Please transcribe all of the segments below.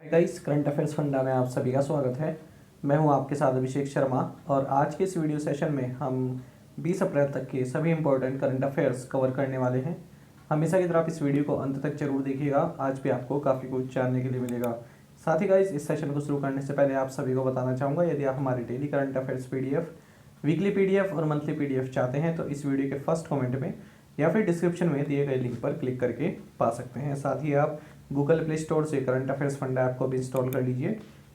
Guys, current affairs funda में आप सभी का स्वागत है। मैं हूं आपके साथ अभिषेक शर्मा और आज के इस वीडियो सेशन में हम 20 अप्रैल तक के सभी इंपॉर्टेंट करंट अफेयर्स कवर करने वाले हैं। हमेशा की तरह आप इस वीडियो को अंत तक जरूर देखिएगा, आज भी आपको काफ़ी कुछ जानने के लिए मिलेगा। साथ ही गाइस, इस सेशन को शुरू करने से पहले आप सभी को बताना चाहूँगा, यदि आप हमारे daily current affairs PDF, weekly PDF और मंथली PDF चाहते हैं तो इस वीडियो के फर्स्ट कमेंट में या फिर डिस्क्रिप्शन में दिए गए लिंक पर क्लिक करके पा सकते हैं। साथ ही आप गूगल प्ले स्टोर से करंट अफेयर्स फंड ऐप को भी इंस्टॉल कर लीजिए,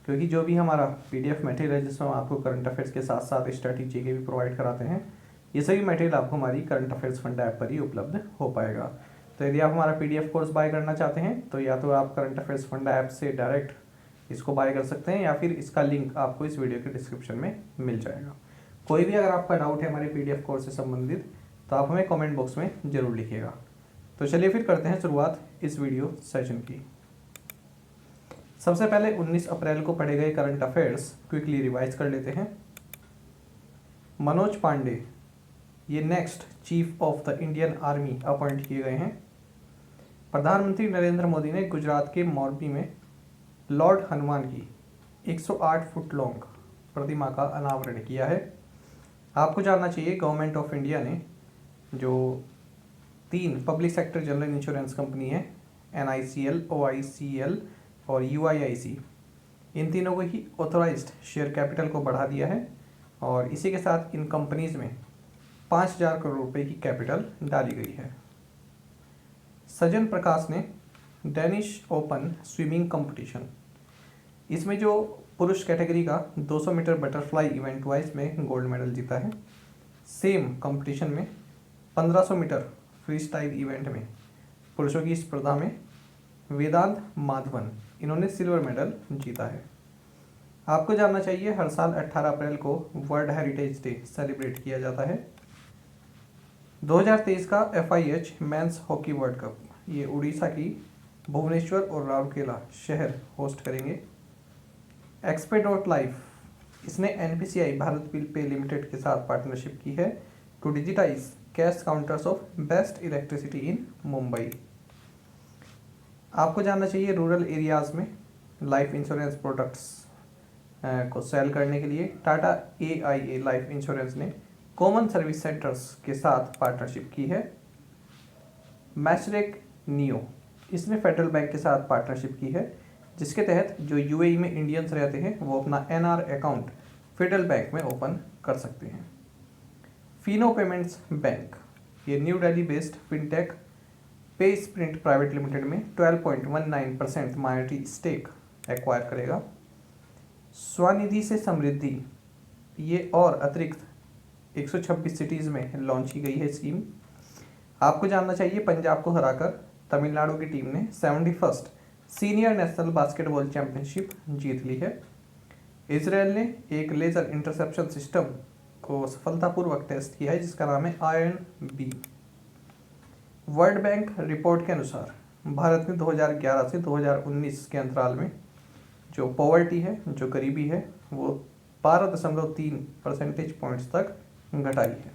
क्योंकि जो भी हमारा PDF मटेरियल है जिसमें हम आपको करंट अफेयर्स के साथ साथ स्ट्रैटेजी के भी प्रोवाइड कराते हैं, ये सभी मटेरियल आपको हमारी करंट अफेयर्स फंड ऐप पर ही उपलब्ध हो पाएगा। तो यदि आप हमारा PDF कोर्स बाय करना चाहते हैं तो या तो आप करंट अफेयर्स फंड ऐप से डायरेक्ट इसको बाय कर सकते हैं या फिर इसका लिंक आपको इस वीडियो के डिस्क्रिप्शन में मिल जाएगा। कोई भी अगर आपका डाउट है हमारे PDF कोर्स से संबंधित तो आप हमें कमेंट बॉक्स में ज़रूर लिखिएगा। तो चलिए फिर करते हैं शुरुआत इस वीडियो सेशन की। सबसे पहले 19 अप्रैल को पढ़े गए करंट अफेयर्स क्विकली रिवाइज कर लेते हैं। मनोज पांडे ये next chief of the Indian army appoint किए गए हैं। प्रधानमंत्री नरेंद्र मोदी ने गुजरात के मोरबी में लॉर्ड हनुमान की 108 फुट लॉन्ग प्रतिमा का अनावरण किया है। आपको जानना चाहिए, गवर्नमेंट ऑफ इंडिया ने जो 3 public sector general insurance company है, NICL, OICL और UIIC, इन तीनों को ही ऑथोराइज्ड शेयर कैपिटल को बढ़ा दिया है और इसी के साथ इन कंपनीज में 5,000 करोड़ रुपए की कैपिटल डाली गई है। सजन प्रकाश ने डेनिश ओपन स्विमिंग कंपटीशन, इसमें जो पुरुष कैटेगरी का 200 मीटर बटरफ्लाई इवेंट हुआ इसमें गोल्ड मेडल जीता है। सेम कंपटीशन में 1500 मीटर फ्री स्टाइल इवेंट में पुरुषों की स्पर्धा में वेदांत माधवन, इन्होंने सिल्वर मेडल जीता है। आपको जानना चाहिए, हर साल 18 अप्रैल को वर्ल्ड हेरिटेज डे सेलिब्रेट किया जाता है। 2023 का FIH men's hockey world cup ये उड़ीसा की भुवनेश्वर और राउरकेला शहर होस्ट करेंगे। एक्सपे.लाइफ, इसने NPCI Bharat bill pay limited के साथ पार्टनरशिप की है to digitise cash counters of best electricity in Mumbai. आपको जानना चाहिए, रूरल एरियाज में लाइफ इंश्योरेंस प्रोडक्ट्स को सेल करने के लिए टाटा AIA लाइफ इंश्योरेंस ने कॉमन सर्विस सेंटर्स के साथ पार्टनरशिप की है। मैशरेक नियो, इसने फेडरल बैंक के साथ पार्टनरशिप की है, जिसके तहत जो UAE में इंडियंस रहते हैं वो अपना NR अकाउंट फेडरल बैंक में ओपन कर सकते हैं। फिनो पेमेंट्स बैंक ये न्यू दिल्ली बेस्ड फिनटेक पे स्प्रिंट प्राइवेट लिमिटेड में 12.19% माइनॉरिटी स्टेक एक्वायर करेगा। स्वनिधि से समृद्धि ये और अतिरिक्त 126 सिटीज़ में लॉन्च की गई है स्कीम। आपको जानना चाहिए, पंजाब को हराकर तमिलनाडु की टीम ने 71st senior national basketball championship जीत ली है। इजराइल ने एक लेजर इंटरसेप्शन सिस्टम को सफलतापूर्वक टेस्ट किया है जिसका नाम है IRON-B। वर्ल्ड बैंक रिपोर्ट के अनुसार भारत में 2011 से 2019 के अंतराल में जो पॉवर्टी है, जो गरीबी है, वो 12.3 परसेंटेज पॉइंट्स तक घटाई है।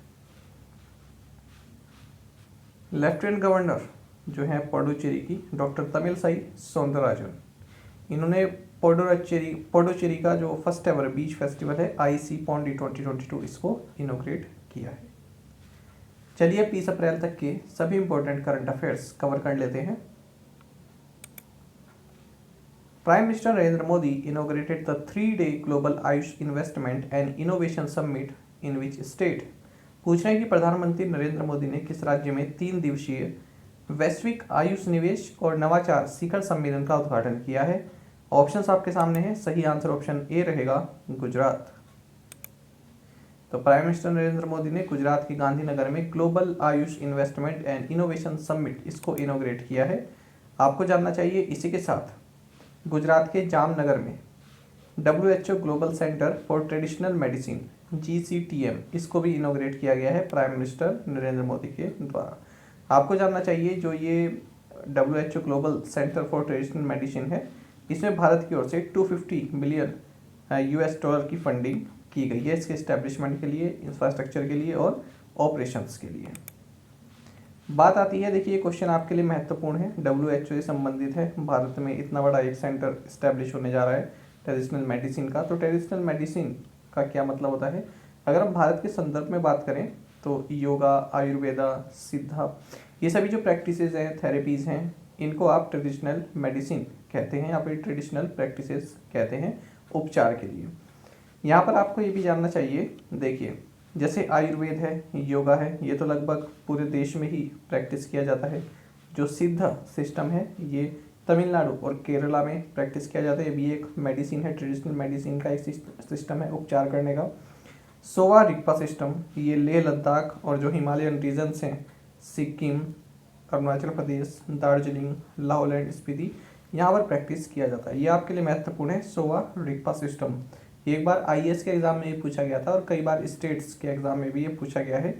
लेफ्टिनेंट गवर्नर जो है पुडुचेरी की डॉक्टर तमिलसाई सौंदरराजन, इन्होंने पुडुचेरी का जो फर्स्ट एवर बीच फेस्टिवल है IC पौंडी 2022 इसको इनोग्रेट किया है। चलिए 20 अप्रैल तक के सभी इंपॉर्टेंट करंट अफेयर्स कवर कर लेते हैं। Prime minister Narendra Modi inaugurated the 3-day global Ayush investment and innovation summit in which state. पूछना है कि प्रधानमंत्री नरेंद्र मोदी ने किस राज्य में 3 दिवसीय वैश्विक आयुष निवेश और नवाचार शिखर सम्मेलन का उद्घाटन किया है। ऑप्शंस आपके सामने हैं, सही आंसर ऑप्शन ए रहेगा, गुजरात। तो प्राइम मिनिस्टर नरेंद्र मोदी ने गुजरात के गांधीनगर में global Ayush investment and innovation summit इसको इनोग्रेट किया है। आपको जानना चाहिए, इसी के साथ गुजरात के जामनगर में WHO global centre for traditional medicine GCTM इसको भी इनोग्रेट किया गया है प्राइम मिनिस्टर नरेंद्र मोदी के द्वारा। आपको जानना चाहिए, जो ये WHO global centre for traditional medicine है, इसमें भारत की ओर से 250 मिलियन US डॉलर की फंडिंग की गई है इसके इस्टेब्लिशमेंट के लिए, इंफ्रास्ट्रक्चर के लिए और ऑपरेशंस के लिए। बात आती है, देखिए ये क्वेश्चन आपके लिए महत्वपूर्ण है, WHO से संबंधित है। भारत में इतना बड़ा एक सेंटर इस्टेब्लिश होने जा रहा है ट्रेडिशनल मेडिसिन का। तो ट्रेडिशनल मेडिसिन का क्या मतलब होता है? अगर हम भारत के संदर्भ में बात करें तो योगा, आयुर्वेदा, सिद्धा, ये सभी जो प्रैक्टिसेस हैं, थेरेपीज़ हैं, इनको आप ट्रेडिशनल मेडिसिन कहते हैं या फिर ट्रेडिशनल प्रैक्टिसेस कहते हैं उपचार के लिए। यहाँ पर आपको ये भी जानना चाहिए, देखिए जैसे आयुर्वेद है, योगा है, ये तो लगभग पूरे देश में ही प्रैक्टिस किया जाता है। जो सिद्ध सिस्टम है ये तमिलनाडु और केरला में प्रैक्टिस किया जाता है। ये भी एक मेडिसिन है, ट्रेडिशनल मेडिसिन का एक सिस्टम है उपचार करने का। सोवा रिगपा सिस्टम ये लेह लद्दाख और जो हिमालयन रीजन्स हैं, सिक्किम, अरुणाचल प्रदेश, दार्जिलिंग, लाहौल एंड स्पीति, यहाँ पर प्रैक्टिस किया जाता है। ये आपके लिए महत्वपूर्ण है, सोवा रिगपा सिस्टम। एक बार आईएएस के एग्जाम में ये पूछा गया था और कई बार स्टेट्स के एग्जाम में भी ये पूछा गया है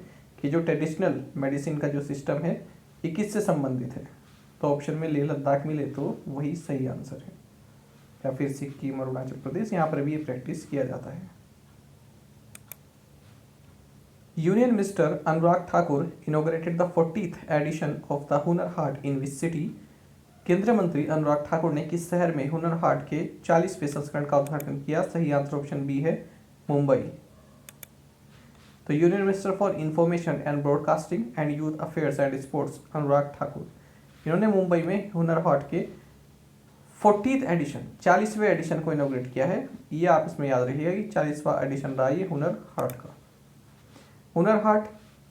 कि जो ट्रेडिशनल मेडिसिन का जो सिस्टम है ये किससे संबंधित है। तो ऑप्शन में लेह लद्दाख मिले तो वही सही आंसर है, या फिर सिक्किम, अरुणाचल प्रदेश, यहाँ पर भी ये प्रैक्टिस किया जाता है। Union minister Anurag Thakur inaugurated the 40th edition of the Hunar Haat in which city? केंद्रीय मंत्री अनुराग ठाकुर ने किस शहर में हुनर हाट के 40वें संस्करण का उद्घाटन किया? सही आंसर ऑप्शन बी है, मुंबई। तो union minister for information and broadcasting and youth affairs and sports Anurag Thakur, इन्होंने मुंबई में हुनर हाट के 40th एडिशन, 40वें एडिशन को इनॉग्रेट किया है। ये आप इसमें याद रखिएगा कि 40वां एडिशन रहा ये हुनर हाट का। Hunar Haat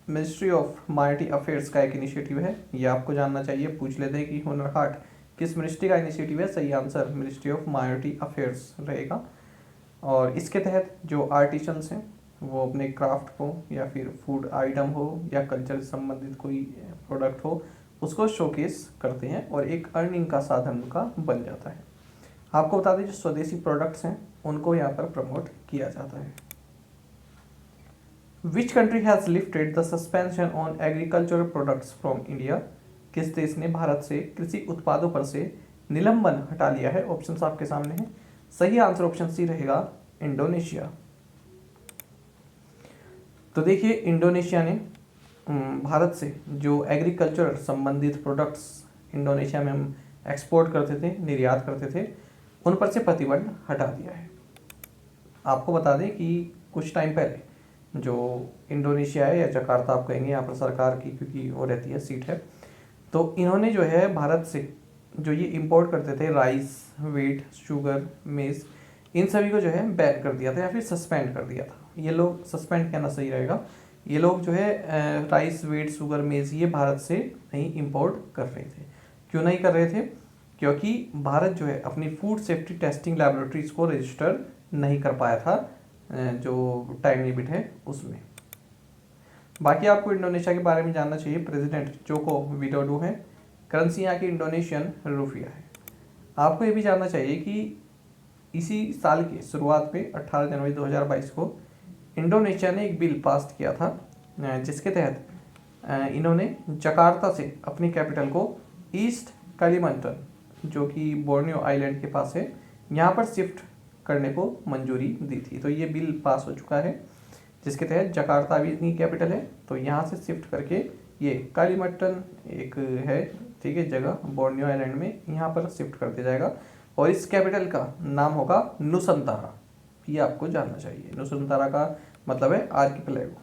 ministry of minority affairs का एक इनिशिएटिव है, ये आपको जानना चाहिए। पूछ लेते हैं कि हुनर हाट किस मिनिस्ट्री का इनिशिएटिव है? सही answer ministry of minority affairs रहेगा। और इसके तहत जो आर्टिशंस हैं वो अपने क्राफ्ट को या फिर फूड आइटम हो या कल्चर से संबंधित कोई प्रोडक्ट हो उसको शोकेस करते हैं और एक अर्निंग का साधन उनका बन जाता है। आपको बता दें जो स्वदेशी प्रोडक्ट्स हैं उनको यहाँ पर प्रमोट किया जाता है। Which country has lifted the suspension on agricultural products from India? किस देश ने भारत से कृषि उत्पादों पर से निलंबन हटा लिया है? ऑप्शंस आपके सामने हैं। सही आंसर ऑप्शन सी रहेगा, इंडोनेशिया। तो देखिए इंडोनेशिया ने भारत से जो एग्रीकल्चर संबंधित प्रोडक्ट्स इंडोनेशिया में हम एक्सपोर्ट करते थे, निर्यात करते थे, उन पर से प्रतिबंध हटा दिया है। आपको बता दें कि कुछ टाइम पहले जो इंडोनेशिया है या जकार्ता आप कहेंगे, यहाँ पर सरकार की क्योंकि वो रहती है सीट है, तो इन्होंने जो है भारत से जो ये इंपोर्ट करते थे राइस, व्हीट, शुगर, मेज, इन सभी को जो है बैन कर दिया था या फिर सस्पेंड कर दिया था। ये लोग, सस्पेंड कहना सही रहेगा, ये लोग जो है राइस, व्हीट, शुगर, मेज ये भारत से नहीं इंपोर्ट कर रहे थे। क्यों नहीं कर रहे थे? क्योंकि भारत जो है अपनी फूड सेफ्टी टेस्टिंग लैबोरेटरीज को रजिस्टर नहीं कर पाया था जो टाइम लिमिट है उसमें। बाकी आपको इंडोनेशिया के बारे में जानना चाहिए। प्रेसिडेंट जोको विडोडो है, करेंसी यहाँ की इंडोनेशियन रुपया है। आपको ये भी जानना चाहिए कि इसी साल के शुरुआत में 18 जनवरी 2022 को इंडोनेशिया ने एक बिल पास किया था जिसके तहत इन्होंने जकार्ता से अपनी कैपिटल को ईस्ट कालीमंटन जो कि बोर्नियो आइलैंड के पास है, यहाँ पर शिफ्ट करने को मंजूरी दी थी। तो ये बिल पास हो चुका है जिसके तहत जकार्ता भी इतनी कैपिटल है, तो यहाँ से शिफ्ट करके ये कालीमंटन एक है, ठीक है, जगह बोर्नियो आइलैंड में, यहाँ पर शिफ्ट कर दिया जाएगा और इस कैपिटल का नाम होगा नुसंतारा। ये आपको जानना चाहिए। नुसंतारा का मतलब है archipelago.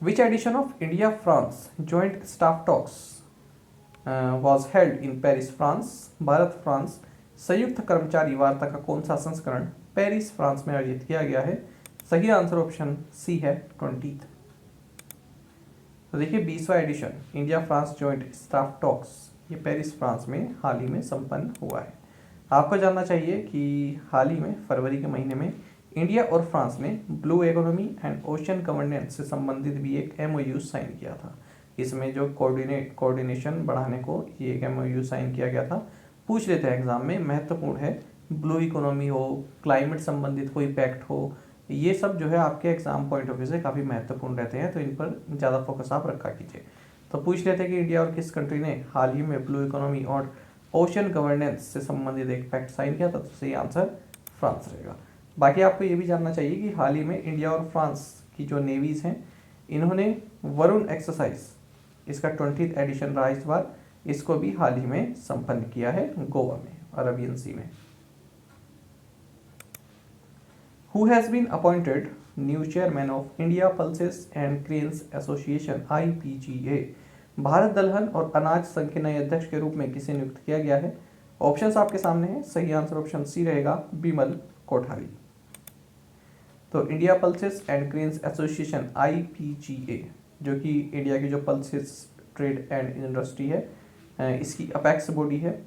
Which edition of India France joint staff talks was held in Paris, France? Bharat France संयुक्त कर्मचारी वार्ता का कौन सा संस्करण पेरिस, फ्रांस में आयोजित किया गया है? सही आंसर ऑप्शन सी है, 20th। तो देखिए 20वां edition India France joint staff talks ये पेरिस, फ्रांस में हाल ही में संपन्न हुआ है। आपको जानना चाहिए कि हाल ही में फरवरी के महीने में इंडिया और फ्रांस ने blue economy and ocean governance से संबंधित भी एक MOU साइन किया था। इसमें जो कोऑर्डिनेशन बढ़ाने को ये एक MOU साइन किया गया था। पूछ लेते हैं एग्जाम में, महत्वपूर्ण है। ब्लू इकोनॉमी हो, क्लाइमेट संबंधित कोई पैक्ट हो, ये सब जो है आपके एग्जाम पॉइंट ऑफ व्यू से काफ़ी महत्वपूर्ण रहते हैं, तो इन पर ज़्यादा फोकस आप रखा कीजिए। तो पूछ लेते हैं कि इंडिया और किस कंट्री ने हाल ही में ब्लू इकोनॉमी और ओशन गवर्नेंस से संबंधित एक पैक्ट साइन किया था? तो सही आंसर फ्रांस रहेगा। बाकी आपको ये भी जानना चाहिए कि हाल ही में इंडिया और फ्रांस की जो नेवीज़ हैं इन्होंने वरुण एक्सरसाइज, इसका 20th एडिशन रहा इस बार, इसको भी हाल ही में संपन्न किया है गोवा में, अरबियन सी में। Who has been appointed new chairman of India Pulses and Grains Association IPGA? Bharat दलहन और अनाज संघ के नए अध्यक्ष के रूप में किसे नियुक्त किया गया है? ऑप्शंस आपके सामने हैं। सही आंसर ऑप्शन सी रहेगा, बिमल कोठारी। तो India pulses and grains association IPGA, जो कि इंडिया की जो पल्सेस ट्रेड एंड इंडस्ट्री है, इसकी अपेक्स बॉडी है,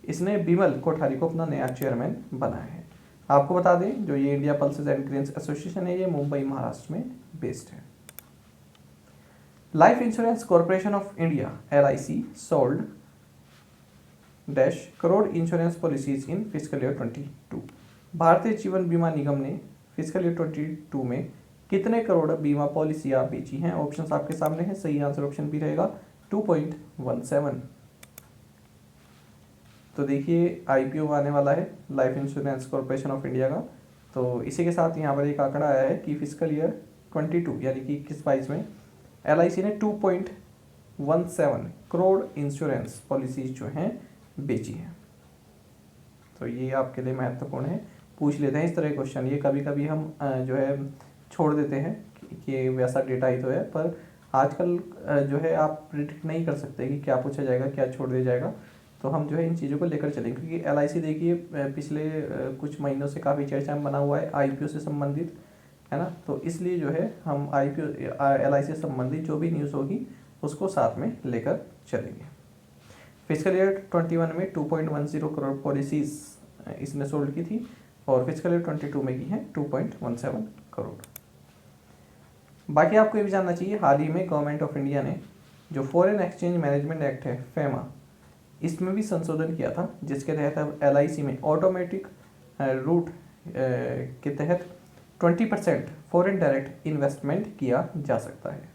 इसने बिमल कोठारी को अपना नया चेयरमैन बनाया है। आपको बता दें, जो ये India pulses and grains association है, ये मुंबई महाराष्ट्र में बेस्ड है। Life insurance corporation of India LIC sold dash crore insurance policies in physical year 22। Bharatiya Jeevan बीमा निगम ने फिजिकल ईयर 22 में कितने करोड़ बीमा पॉलिसियां बेची हैं? ऑप्शंस आपके सामने हैं। सही आंसर ऑप्शन बी रहेगा 2.17। तो देखिए IPO आने वाला है life insurance corporation of India का। तो इसी के साथ यहाँ पर एक आंकड़ा आया है कि फिजिकल ईयर 22 यानी कि 21-22 में LIC ने 2.17 करोड़ इंश्योरेंस पॉलिसीज जो हैं बेची हैं। तो ये आपके लिए महत्वपूर्ण है, पूछ लेते हैं इस तरह के क्वेश्चन। ये कभी कभी हम जो है छोड़ देते हैं कि वैसा डेटा ही तो है, पर आजकल जो है आप प्रिडिक्ट नहीं कर सकते कि क्या पूछा जाएगा, क्या छोड़ दिया जाएगा। तो हम जो है इन चीज़ों को लेकर चलेंगे, क्योंकि LIC देखिए पिछले कुछ महीनों से काफ़ी चर्चा में बना हुआ है IPO से संबंधित, है ना। तो इसलिए जो है हम LIC से संबंधित जो भी न्यूज़ होगी उसको साथ में लेकर चलेंगे। फिजिकल ईयर 21 में 2.10 करोड़ पॉलिसीज इसने सोल्ड की थी और फिजिकल ईयर 22 में की है 2.17 करोड़। बाकी आपको ये भी जानना चाहिए, हाल ही में गवर्नमेंट ऑफ इंडिया ने जो फॉरेन एक्सचेंज मैनेजमेंट एक्ट है FEMA, इसमें भी संशोधन किया था, जिसके तहत अब LIC में ऑटोमेटिक रूट के तहत 20% फॉरेन डायरेक्ट इन्वेस्टमेंट किया जा सकता है।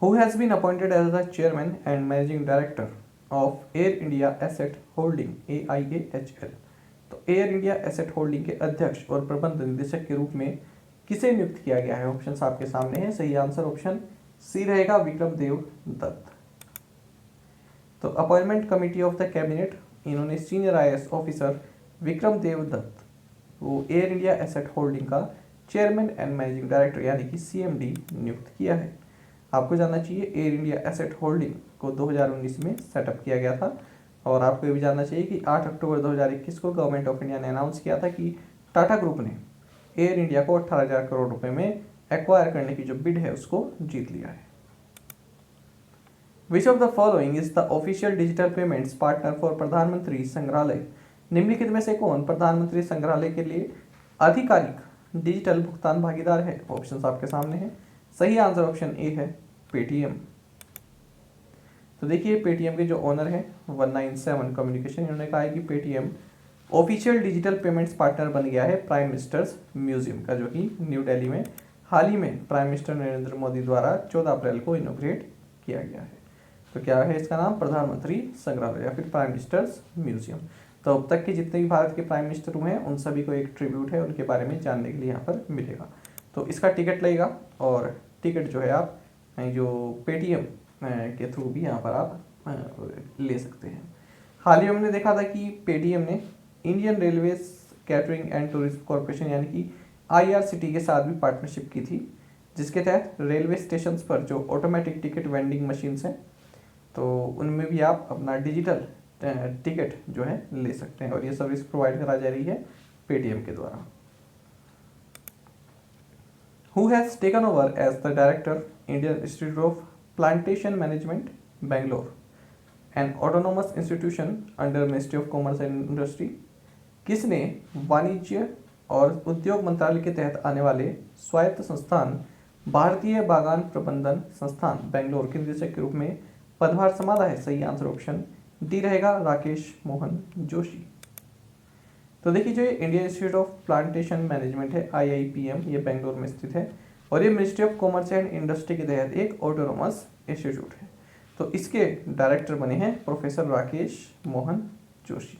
Who has been appointed as the chairman and managing director of Air India Asset Holding AIAHL? तो एयर इंडिया एसेट होल्डिंग के अध्यक्ष और प्रबंध निदेशक के रूप में किसे नियुक्त किया गया है? ऑप्शंस आपके सामने हैं। सही आंसर ऑप्शन सी रहेगा, विक्रम देव दत्त। तो appointment committee of the cabinet, इन्होंने सीनियर IAS ऑफिसर विक्रम देव दत्त वो एयर इंडिया एसेट होल्डिंग का चेयरमैन एंड मैनेजिंग डायरेक्टर यानी कि CMD नियुक्त किया है। आपको जानना चाहिए एयर इंडिया एसेट होल्डिंग को 2019 में सेटअप किया गया था। और आपको ये भी जानना चाहिए कि 8 अक्टूबर 2021 को गवर्नमेंट ऑफ इंडिया ने अनाउंस किया था कि टाटा ग्रुप ने एयर इंडिया को 18,000 करोड़ रुपए में एक्वायर करने की जो बिड है उसको जीत लिया है। Which of the following is the official digital payments partner for प्रधानमंत्री संग्रहालय? निम्नलिखित में से कौन प्रधानमंत्री संग्रहालय के लिए आधिकारिक डिजिटल भुगतान भागीदार है? ऑप्शंस आपके सामने हैं। सही आंसर ऑप्शन ए है, पेटीएम। तो देखिए पेटीएम के जो ओनर है 197 कम्युनिकेशन, इन्होंने कहा है कि Paytm official digital payments partner बन गया है प्राइम मिनिस्टर्स म्यूजियम का, जो कि न्यू दिल्ली में हाल ही में प्राइम मिनिस्टर नरेंद्र मोदी द्वारा 14 अप्रैल को इनोग्रेट किया गया है। तो क्या है इसका नाम? प्रधानमंत्री संग्रहालय या फिर प्राइम मिनिस्टर्स म्यूजियम। तो अब तक के जितने भी भारत के प्राइम मिनिस्टर हुए हैं उन सभी को एक ट्रिब्यूट है, उनके बारे में जानने के लिए यहाँ पर मिलेगा। तो इसका टिकट लगेगा और टिकट जो है आप जो पेटीएम के थ्रू भी यहाँ पर आप ले सकते हैं। हाल ही में हमने देखा था कि पेटीएम ने Indian railway catering and tourism corporation यानी कि IRCT के साथ भी पार्टनरशिप की थी, जिसके तहत रेलवे स्टेशन पर जो ऑटोमेटिक टिकट वेंडिंग मशीन्स हैं तो उनमें भी आप अपना डिजिटल टिकट जो है ले सकते हैं और ये सर्विस प्रोवाइड करा जा रही है पेटीएम के द्वारा। Who has taken over as the director Indian Institute of Plantation Management, Bangalore, an autonomous institution under Ministry of Commerce and Industry? किसने वाणिज्य और उद्योग मंत्रालय के तहत आने वाले स्वायत्त संस्थान भारतीय बागान प्रबंधन संस्थान बेंगलोर के निदेशक के रूप में पदभार संभाला है? सही आंसर ऑप्शन डी रहेगा, राकेश मोहन जोशी। तो देखिए जो Indian institute of plantation management है IIPM, ये बेंगलोर में स्थित है और ये ministry of commerce and industry के तहत एक ऑटोनोमस इंस्टीट्यूट है। तो इसके डायरेक्टर बने हैं professor Rakesh Mohan Joshi.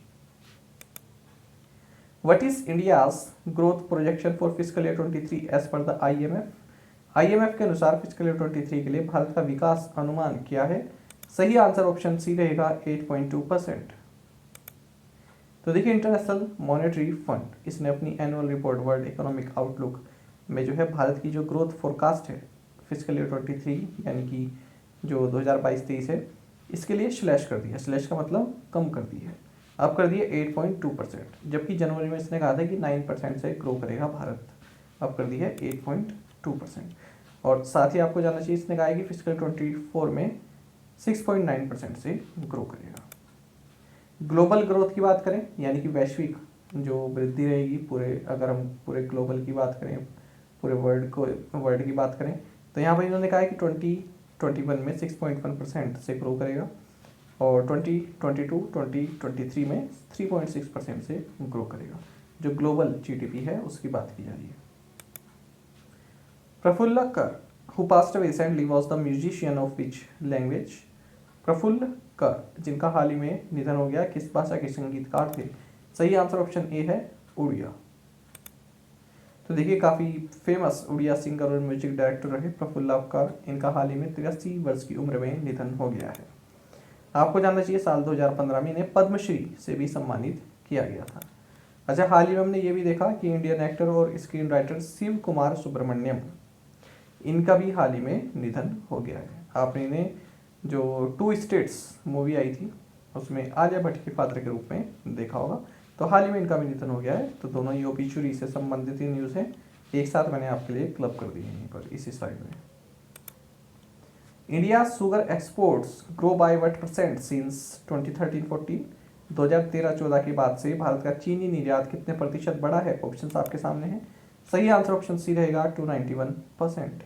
What is India's growth projection for fiscal year 23 as per the IMF के अनुसार फिजिकल ईयर 23 के लिए भारत का विकास अनुमान क्या है? सही आंसर ऑप्शन सी रहेगा 8.2%। तो देखिए इंटरनेशनल मॉनेटरी फंड इसने अपनी annual report world economic outlook में जो है भारत की जो ग्रोथ फोरकास्ट है फिजिकल ईयर 23 यानी कि जो 2022-23 है इसके लिए स्लैश कर दिया। स्लैश का मतलब कम कर दी है, अब कर दिए 8.2%, जबकि जनवरी में इसने कहा था कि 9% से ग्रो करेगा भारत, अब कर दी है 8.2%। और साथ ही आपको जानना चाहिए इसने कहा है कि फिजिकल 24 में 6.9% से ग्रो करेगा। ग्लोबल ग्रोथ की बात करें यानी कि वैश्विक जो वृद्धि रहेगी पूरे, अगर हम पूरे ग्लोबल की बात करें, पूरे वर्ल्ड की बात करें, तो यहाँ पर इन्होंने कहा है कि 2021 में 6.1% से ग्रो करेगा और 2022-2023 में 3.6% से ग्रो करेगा। जो ग्लोबल जीडीपी है उसकी बात की जा रही है। प्रफुल्ल कर who passed away recently was the musician of which language? Praful कर जिनका हाल ही में निधन हो गया किस भाषा के संगीतकार थे? सही आंसर ऑप्शन ए है उड़िया। तो देखिए काफ़ी फेमस उड़िया सिंगर और म्यूजिक डायरेक्टर रहे प्रफुल्ल कर, इनका हाल ही में 83 वर्ष की उम्र में निधन हो गया है। आपको जानना चाहिए साल 2015 में इन्हें पद्मश्री से भी सम्मानित किया गया था। अच्छा, हाल ही में हमने ये भी देखा कि इंडियन एक्टर और स्क्रीन राइटर शिव कुमार सुब्रमण्यम, इनका भी हाल ही में निधन हो गया है। आपने इन्हें जो 2 स्टेट्स मूवी आई थी उसमें आलिया भट्ट के फादर के रूप में देखा होगा, तो हाल ही में इनका भी निधन हो गया है। तो दोनों ही ओबिचुरी से संबंधित ही न्यूज़ है, एक साथ मैंने आपके लिए क्लब कर दी है यहीं पर इसी स्लाइड में। India sugar exports grow by what percent since 2013-14? 2013-14 के बाद से भारत का चीनी निर्यात कितने प्रतिशत बढ़ा है? ऑप्शन आपके सामने है। सही आंसर ऑप्शन सी रहेगा 291%।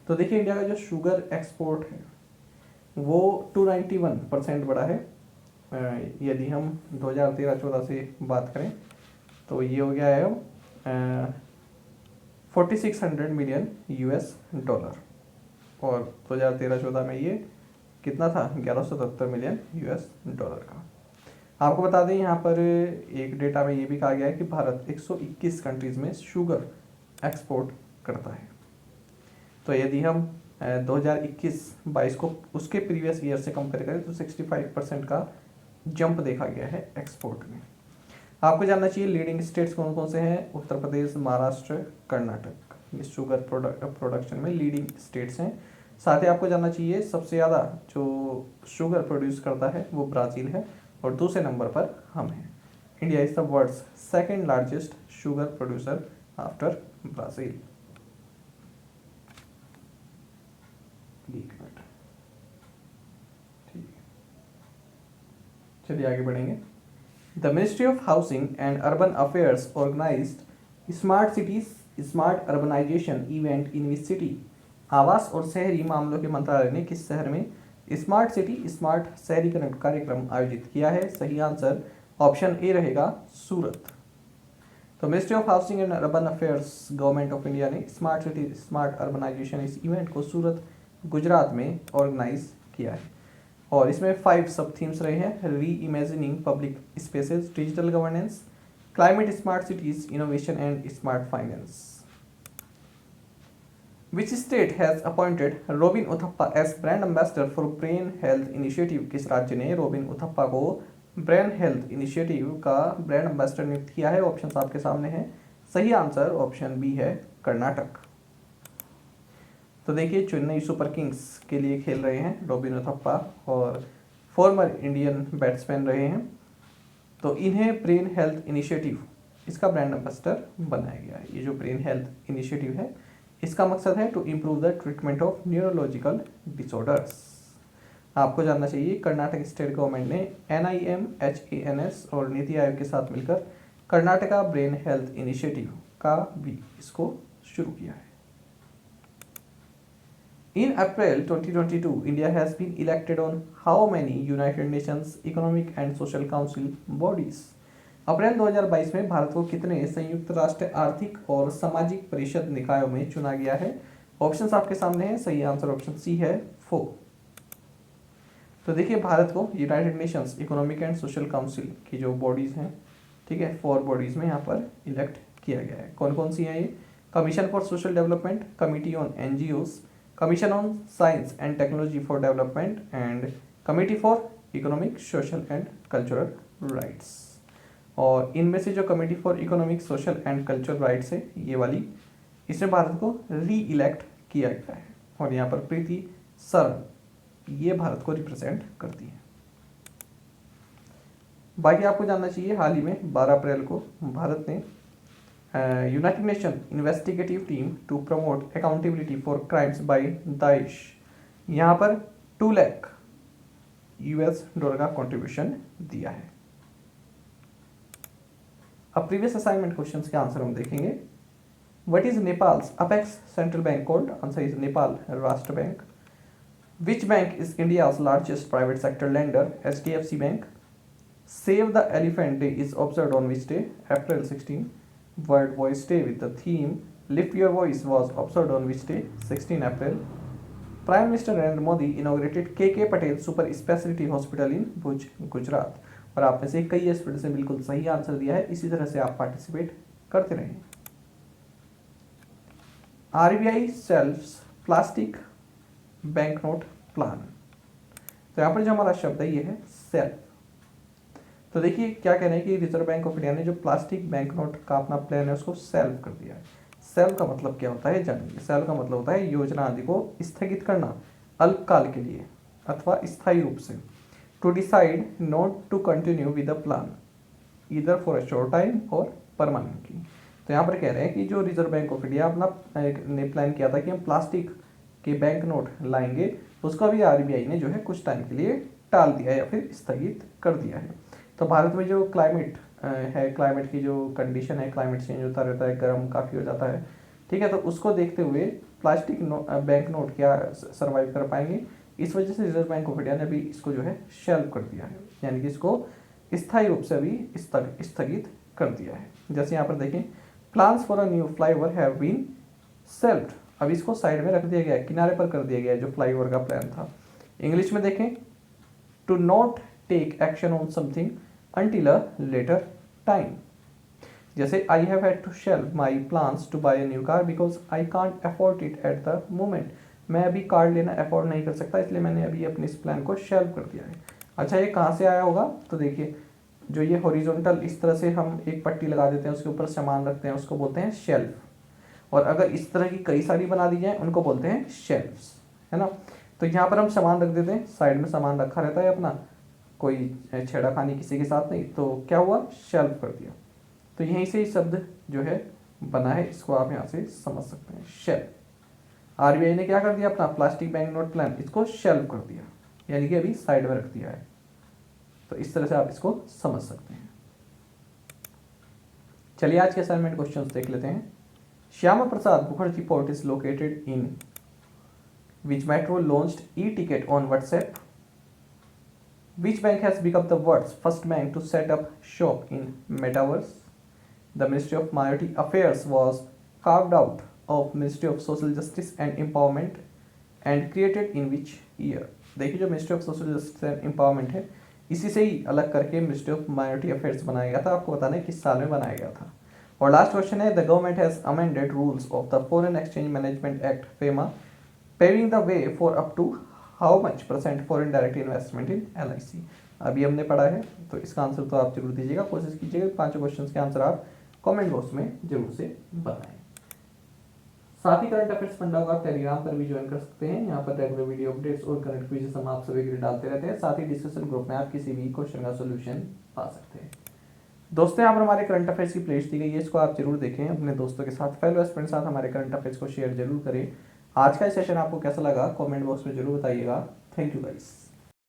तो देखिए इंडिया का जो शुगर एक्सपोर्ट है वो 291% बढ़ा है। यदि हम 2013-14 से बात करें तो ये हो गया है 4600 मिलियन यूएस डॉलर, और 2013-14 में ये कितना था? 1177 मिलियन यूएस डॉलर का। आपको बता दें यहाँ पर एक डेटा में ये भी कहा गया है कि भारत 121 कंट्रीज़ में शुगर एक्सपोर्ट करता है। तो यदि हम 2021-22 को उसके प्रीवियस ईयर से कंपेयर करें तो 65% का जंप देखा गया है एक्सपोर्ट में। आपको जानना चाहिए लीडिंग स्टेट्स कौन कौन से हैं? उत्तर प्रदेश, महाराष्ट्र, कर्नाटक, ये शुगर प्रोडक्शन में लीडिंग स्टेट्स हैं। साथ ही आपको जानना चाहिए सबसे ज़्यादा जो शुगर प्रोड्यूस करता है वो ब्राज़ील है और दूसरे नंबर पर हम हैं। India is the world's second largest sugar producer after Brazil. ठीक है, चलिए आगे बढ़ेंगे। The ministry of housing and urban affairs organised smart cities smart urbanisation event in which city? आवास और शहरी मामलों के मंत्रालय ने किस शहर में स्मार्ट सिटी स्मार्ट शहरीकरण कार्यक्रम आयोजित किया है? सही आंसर ऑप्शन ए रहेगा सूरत। तो ministry of housing and urban affairs government of India ने स्मार्ट सिटी स्मार्ट अर्बनाइजेशन इस इवेंट को सूरत गुजरात में ऑर्गेनाइज किया है और इसमें 5 सब थीम्स रहे हैं: री imagining public spaces, digital governance, climate smart cities, innovation and smart finance. Which state has appointed robin Uthappa as brand ambassador for brain health initiative? किस राज्य ने रोबिन उथप्पा को ब्रेन हेल्थ इनिशिएटिव का ब्रांड एम्बेसडर नियुक्त किया है? ऑप्शन आपके सामने हैं। सही आंसर ऑप्शन बी है कर्नाटक। तो देखिए चेन्नई सुपर किंग्स के लिए खेल रहे हैं रोबिन उथप्पा और फॉर्मर इंडियन बैट्समैन रहे हैं, तो इन्हें ब्रेन हेल्थ इनिशिएटिव इसका ब्रांड एम्बेसडर बनाया गया है। ये जो ब्रेन हेल्थ इनिशिएटिव है इसका मकसद है to improve the treatment of neurological disorders. आपको जानना चाहिए कर्नाटक स्टेट गवर्नमेंट ने NIM, HANS और नीति आयोग के साथ मिलकर कर्नाटका ब्रेन हेल्थ इनिशिएटिव का भी इसको शुरू किया है। In April 2022, India has been elected on how many United Nations Economic and Social Council bodies? अप्रैल 2022 में भारत को कितने संयुक्त राष्ट्र आर्थिक और सामाजिक परिषद निकायों में चुना गया है? ऑप्शंस आपके सामने हैं। सही आंसर ऑप्शन सी है 4। तो देखिए भारत को United Nations economic and social council की जो बॉडीज हैं ठीक है, 4 बॉडीज में यहाँ पर इलेक्ट किया गया है। कौन कौन सी हैं ये? Commission for social development, committee on NGOs, commission on science and technology for development and committee for economic social and cultural rights. और इनमें से जो committee for economic social and cultural rights है ये वाली, इसमें भारत को री इलेक्ट किया गया है और यहाँ पर प्रीति सरन ये भारत को रिप्रेजेंट करती है। बाकी आपको जानना चाहिए, हाल ही में 12 अप्रैल को भारत ने united nation investigative team to promote accountability for crimes by Daesh, यहाँ पर 2 लाख $2 का कंट्रीब्यूशन दिया है। अब प्रीवियस असाइनमेंट क्वेश्चंस के आंसर हम देखेंगे। What is Nepal's apex central bank called? Answer is Nepal Rashtra bank. Which bank is India's largest private sector lender? HDFC bank. Save the Elephant Day is observed on which day? April 16. World Voice Day with the theme Lift Your Voice was observed on which day? 16 April. Prime Minister Narendra Modi inaugurated KK Patel Super Speciality Hospital in Bhuj, Gujarat. और आप में से कई students ने बिल्कुल सही answer दिया है, इसी तरह से आप पार्टिसिपेट करते रहें। RBI sells plastic bank note plan, तो यहाँ पर जो हमारा शब्द है ये है सेल्फ। तो देखिए क्या कह रहे हैं कि रिजर्व बैंक ऑफ इंडिया ने जो प्लास्टिक बैंक नोट का अपना प्लान है उसको सेल्व कर दिया है। सेल्व का मतलब क्या होता है जानिए। सेल्व का मतलब होता है योजना आदि को स्थगित करना अल्पकाल के लिए अथवा स्थायी रूप से। To decide not to continue with the plan either for a short time or permanently. तो यहाँ पर कह रहे हैं कि जो रिजर्व बैंक ऑफ इंडिया अपना ने प्लान किया था कि हम प्लास्टिक के बैंक नोट लाएंगे, उसको अभी RBI ने जो है कुछ टाइम के लिए टाल दिया है या फिर स्थगित कर दिया है। तो भारत में जो क्लाइमेट है, क्लाइमेट की जो कंडीशन है, क्लाइमेट चेंज होता रहता है, गर्म काफ़ी हो जाता है, ठीक है, तो उसको देखते हुए प्लास्टिक बैंक नोट क्या सर्वाइव कर पाएंगे, इस वजह से रिजर्व बैंक ऑफ इंडिया ने अभी इसको जो है शेल्व कर दिया है, यानी कि इसको स्थायी रूप से अभी स्थगित कर दिया है। जैसे यहाँ पर देखें, plans for a new flyover have been shelved, अभी इसको साइड में रख दिया गया है, किनारे पर कर दिया गया है जो फ्लाईओवर का प्लान था। इंग्लिश में देखें, to not take action on something until a later time। जैसे I have had to shelve my plans to buy a new car because I can't afford it at the moment। मैं अभी car लेना afford नहीं कर सकता, इसलिए मैंने अभी अपने इस प्लान को शेल्व कर दिया है। अच्छा, ये कहाँ से आया होगा? तो देखिए, जो ये हॉरिजॉन्टल इस तरह से हम एक पट्टी लगा देते हैं, उसके ऊपर सामान रखते हैं, उसको बोलते हैं शेल्फ। और अगर इस तरह की कई सारी बना दी जाए, उनको बोलते हैं शेल्फ्स, है ना। तो यहाँ पर हम सामान रख देते हैं, साइड में सामान रखा रहता है अपना, कोई छेड़ाखानी किसी के साथ नहीं, तो क्या हुआ? शेल्फ कर दिया। तो यहीं से ही शब्द जो है बना है, इसको आप यहाँ से समझ सकते हैं, शेल्फ। RBI ने क्या कर दिया? अपना प्लास्टिक बैंक नोट प्लान इसको शेल्फ कर दिया, यानी कि अभी साइड में रख दिया है। तो इस तरह से आप इसको समझ सकते हैं। चलिए आज के असाइनमेंट क्वेश्चंस देख लेते हैं। Shyama Prasad Mukherjee port is located in which metro launched e ticket on WhatsApp? Which bank has become the world's first bank to set up shop in Metaverse? The Ministry of Minority Affairs was carved out of Ministry of Social Justice and Empowerment and created in which year? देखिए, जो Ministry of Social Justice and Empowerment है, इसी से ही अलग करके Ministry of Minority Affairs बनाया गया था। आपको बताना है किस साल में बनाया गया था। और लास्ट क्वेश्चन है, The government has amended rules of the Foreign Exchange Management Act FEMA, paving the way for up to how much % foreign direct investment in LIC। अभी हमने पढ़ा है, तो इसका आंसर तो आप जरूर दीजिएगा, कोशिश कीजिएगा 5 क्वेश्चंस के आंसर आप कमेंट बॉक्स में जरूर से बताएं। साथ ही करंट अफेयर्स फंडा को आप टेलीग्राम पर भी ज्वाइन कर सकते हैं। यहाँ पर रेगुलर वीडियो अपडेट्स और करंट क्विज़ेस हम आप सभी के लिए डालते रहते हैं। साथ ही डिस्कशन ग्रुप में आप किसी भी क्वेश्चन का सोल्यूशन पा सकते हैं। दोस्तों, यहाँ पर हमारे करंट अफेयर्स की प्लेलिस्ट दी गई है, इसको आप जरूर देखें, अपने दोस्तों के साथ, फेलो एस्पिरेंट्स के साथ हमारे करंट अफेयर्स को शेयर जरूर करें। आज का सेशन आपको कैसा लगा कमेंट बॉक्स में जरूर बताइएगा। Thank you guys.